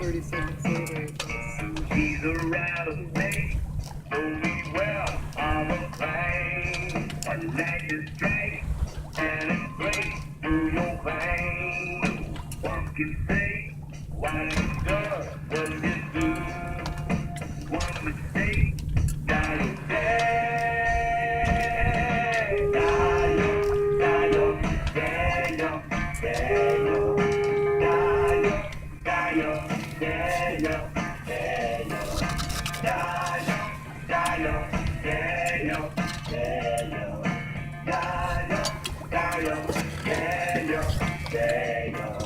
30 seconds later, it does. He's a rattlesnake, so we well on a plane. A leg is straight, and it's great through your vein. One can say, why it does what it do. One mistake, die dead.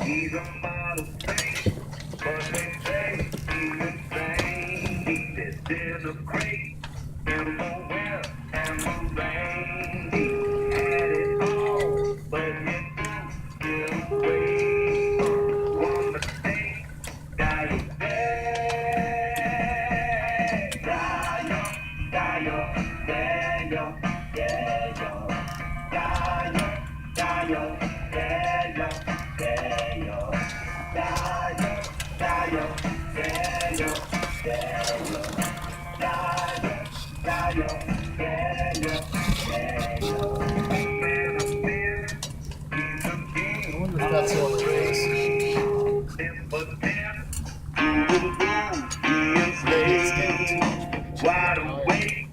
He's a model saint, but they say he's insane. He lives in a crate, in the web and the rain. He had it all, but he threw it away. One mistake, die dead. I wonder if that's all it is. Wide awake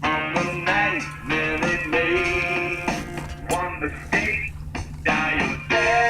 on the night Minute Maid. One mistake, die dead.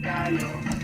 Daniel.